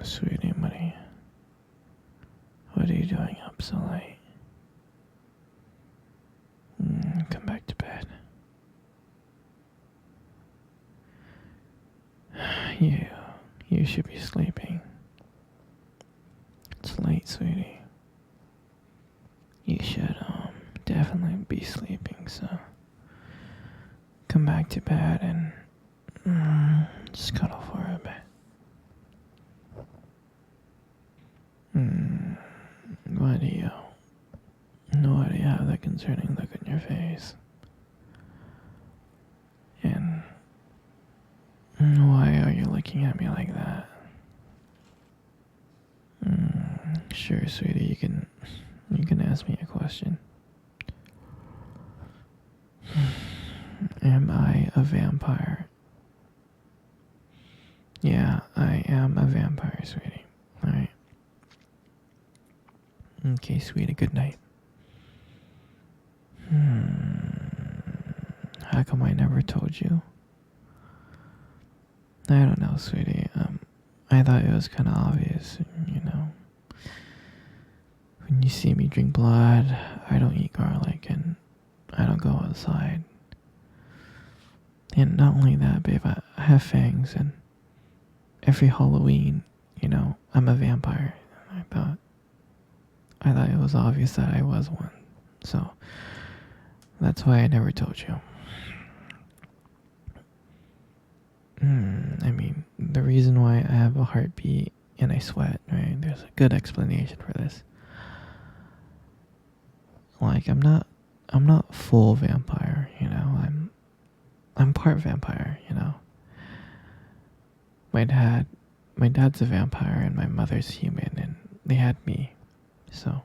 Sweetie, what are you doing up so late? Come back to bed. You, you should be sleeping. It's late, sweetie. You should, definitely be sleeping, so come back to bed and just cuddle for a bit. Why do you have that concerning look on your face? And why are you looking at me like that? Sure, sweetie, you can ask me a question. Am I a vampire? Yeah, I am a vampire, sweetie. Alright. Okay, sweetie, good night. How come I never told you? I don't know, sweetie. I thought it was kind of obvious, you know. When you see me drink blood, I don't eat garlic, and I don't go outside. And not only that, babe, I have fangs, and every Halloween, you know, I'm a vampire. I thought it was obvious that I was one. So that's why I never told you. I mean, the reason why I have a heartbeat and I sweat, right? There's a good explanation for this. Like, I'm not full vampire, you know. I'm part vampire, you know. My dad's a vampire and my mother's human, and they had me. So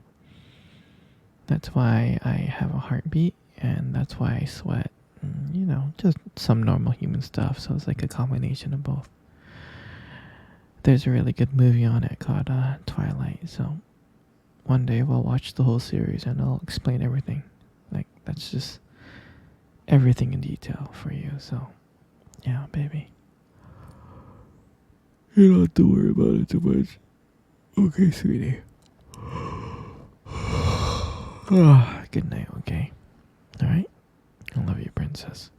that's why I have a heartbeat, and that's why I sweat. You know, just some normal human stuff. So it's like a combination of both. There's a really good movie on it called Twilight. So one day we'll watch the whole series and I'll explain everything. Like, that's just everything in detail for you. So yeah, baby. You don't have to worry about it too much. Okay, sweetie. Good night, okay? Alright? I love you, princess.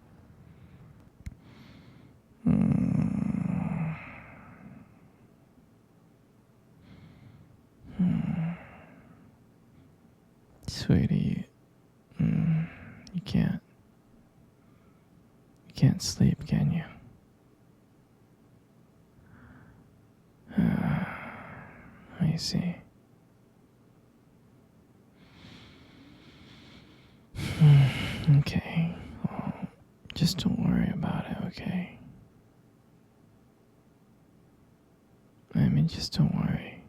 Sweetie, you can't sleep, can you? I see. Okay, well, just don't worry about it, okay? I mean, just don't worry.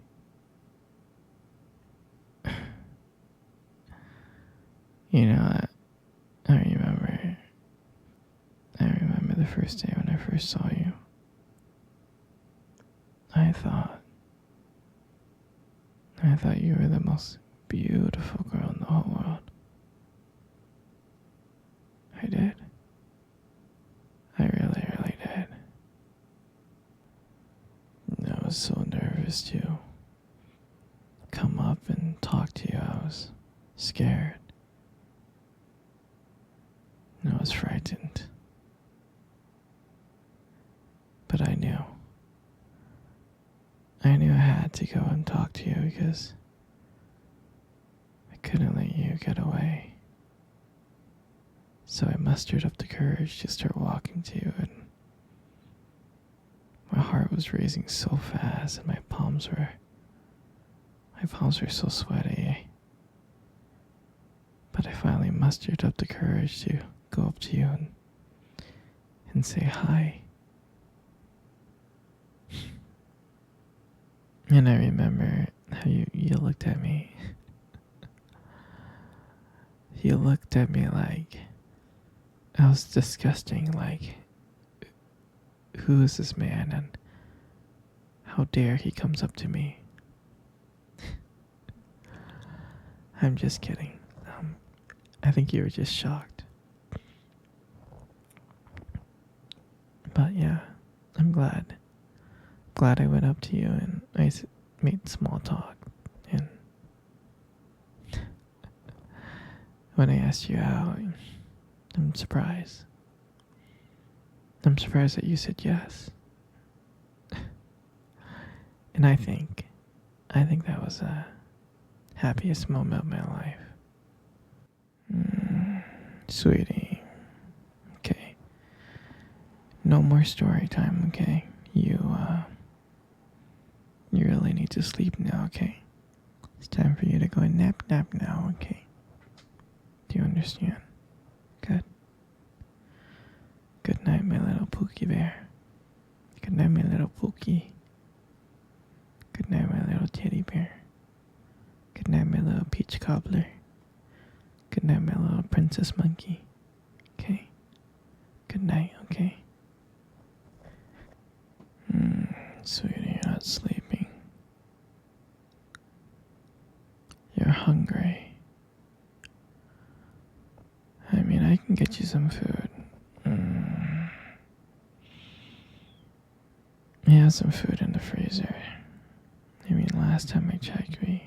You know, I remember the first day when I first saw you. I thought you were the most beautiful girl in the whole world. I did. I really, really did. And I was so nervous to come up and talk to you. I was scared. And I was frightened. But I knew. I knew I had to go and talk to you because I couldn't let you get away. So I mustered up the courage to start walking to you, and my heart was racing so fast and my palms were so sweaty. But I finally mustered up the courage to go up to you and say hi. And I remember how you looked at me. You looked at me like I was disgusting, like, who is this man and how dare he comes up to me? I'm just kidding. I think you were just shocked. But yeah, I'm glad glad I went up to you and made small talk. And when I asked you out, I'm surprised. I'm surprised that you said yes. And I think that was the happiest moment of my life. Sweetie. Okay. No more story time, okay? You really need to sleep now, okay? It's time for you to go and nap now, okay? Do you understand? Good. Good night, my little Pookie bear. Good night, my little Pookie. Good night, my little teddy bear. Good night, my little peach cobbler. Good night, my little princess monkey. Okay? Good night, okay? Sweetie, you're not sleeping. You're hungry. I mean, I can get you some food. We have some food in the freezer. I mean, last time I checked, we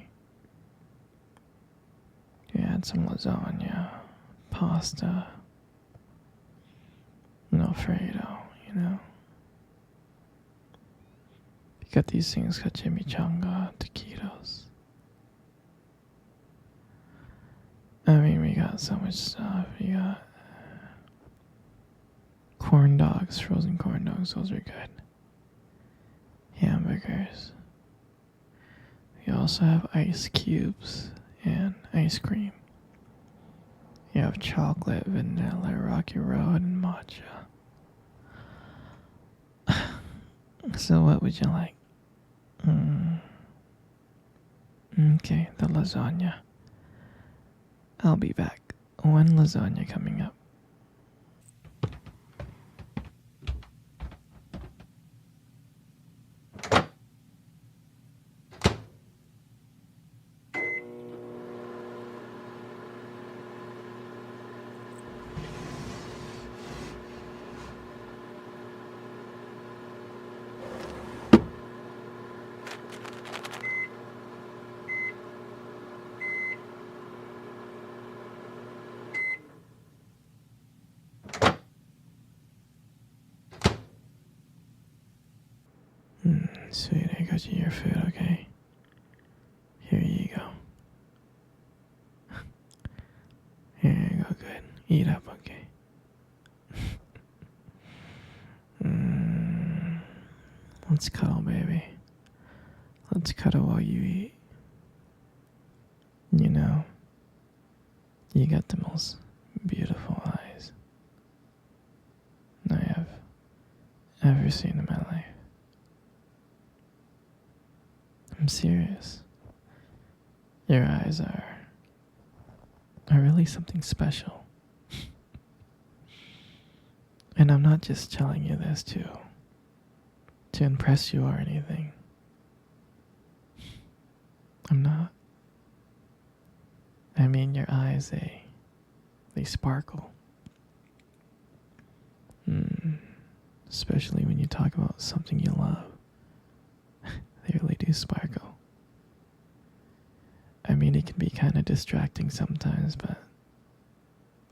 had some lasagna, pasta, and Alfredo, you know. We got these things called chimichanga, taquitos. I mean, we got so much stuff. We got corn dogs, frozen corn dogs, those are good. Hamburgers. We also have ice cubes and ice cream. You have chocolate, vanilla, Rocky Road, and matcha. So what would you like? Okay, the lasagna. I'll be back. One lasagna coming up. Sweet, I got you your food, okay? Here you go. Here you go, good. Eat up, okay? Let's cuddle, baby. Let's cuddle while you eat. You know, you got the most beautiful eyes I have ever seen in my life. I'm serious. Your eyes are really something special. And I'm not just telling you this to impress you or anything. I'm not. I mean, your eyes, they sparkle. Especially when you talk about something you love. They really do sparkle. I mean, it can be kind of distracting sometimes, but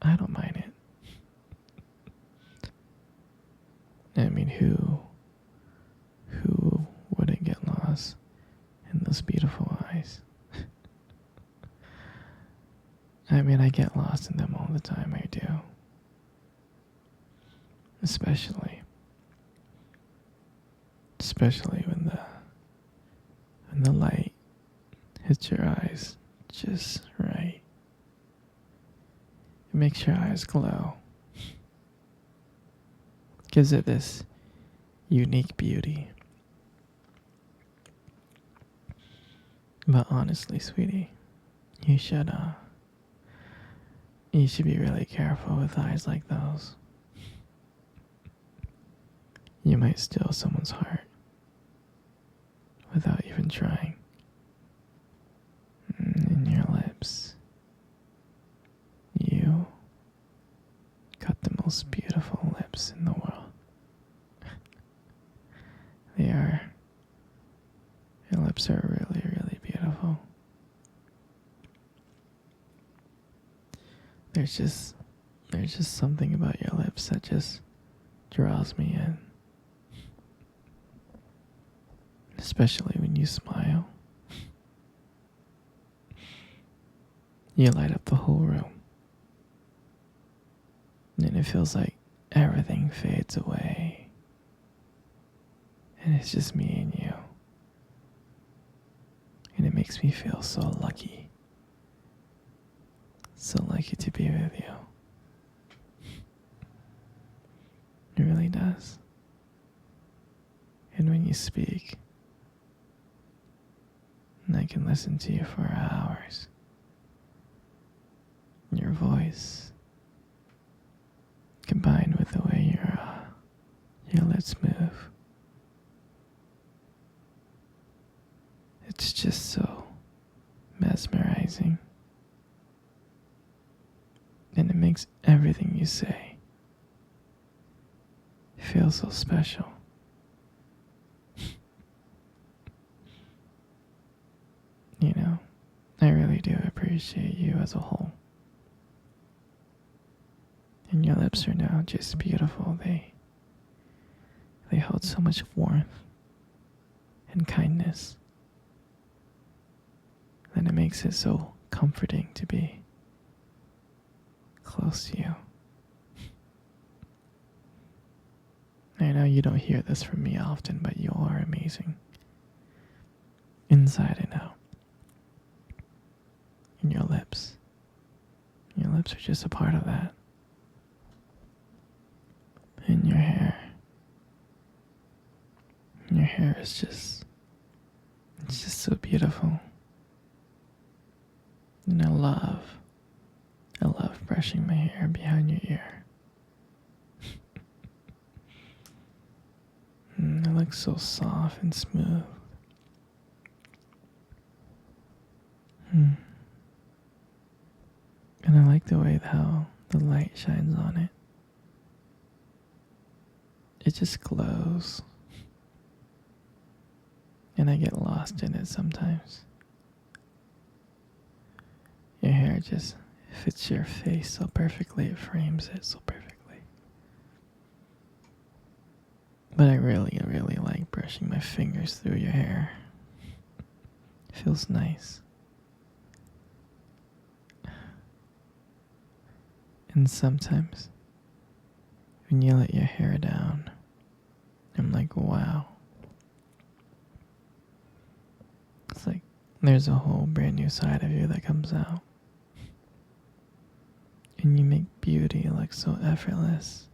I don't mind it. I mean, who wouldn't get lost in those beautiful eyes? I mean, I get lost in them all the time, I do. Especially when the light hits your eyes just right. It makes your eyes glow. Gives it this unique beauty. But honestly, sweetie, you should be really careful with eyes like those. You might steal someone's heart without even trying. In your lips, you got the most beautiful lips in the world. Your lips are really, really beautiful. There's just something about your lips that just draws me in. Especially when you smile. You light up the whole room. And it feels like everything fades away. And it's just me and you. And it makes me feel so lucky. So lucky to be with you. It really does. And when you speak, and I can listen to you for hours. Your voice, combined with the way your lips move, it's just so mesmerizing. And it makes everything you say feel so special. You know, I really do appreciate you as a whole. And your lips are now just beautiful. They hold so much warmth and kindness that it makes it so comforting to be close to you. I know you don't hear this from me often, but you are amazing. Inside and out. And your lips. Your lips are just a part of that. And your hair. Your hair is just, it's just so beautiful. And I love brushing my hair behind your ear. It looks so soft and smooth. And I like the way how the light shines on it. It just glows. And I get lost in it sometimes. Your hair just fits your face so perfectly, it frames it so perfectly. But I really, really like brushing my fingers through your hair. It feels nice. And sometimes, when you let your hair down, I'm like, wow. It's like there's a whole brand new side of you that comes out. And you make beauty look so effortless.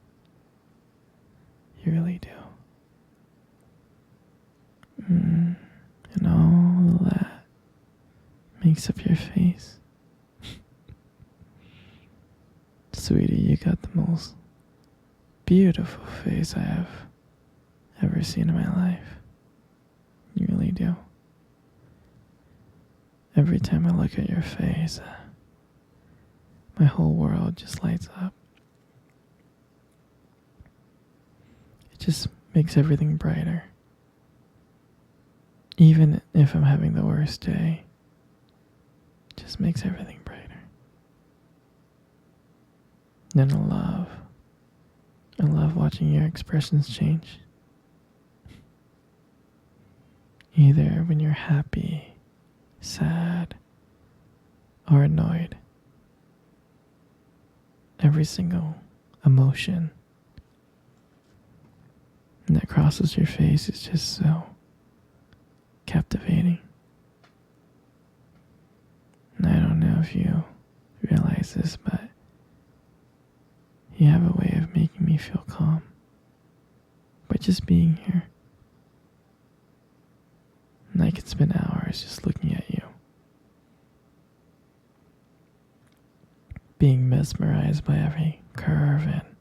You really do. And all that makes up your face. Sweetie, you got the most beautiful face I have ever seen in my life. You really do. Every time I look at your face, my whole world just lights up. It just makes everything brighter. Even if I'm having the worst day, it just makes everything brighter. And I love watching your expressions change. Either when you're happy, sad, or annoyed. Every single emotion that crosses your face is just so captivating. And I don't know if you realize this, but you have a way of making me feel calm by just being here. And I could spend hours just looking at you, being mesmerized by every curve and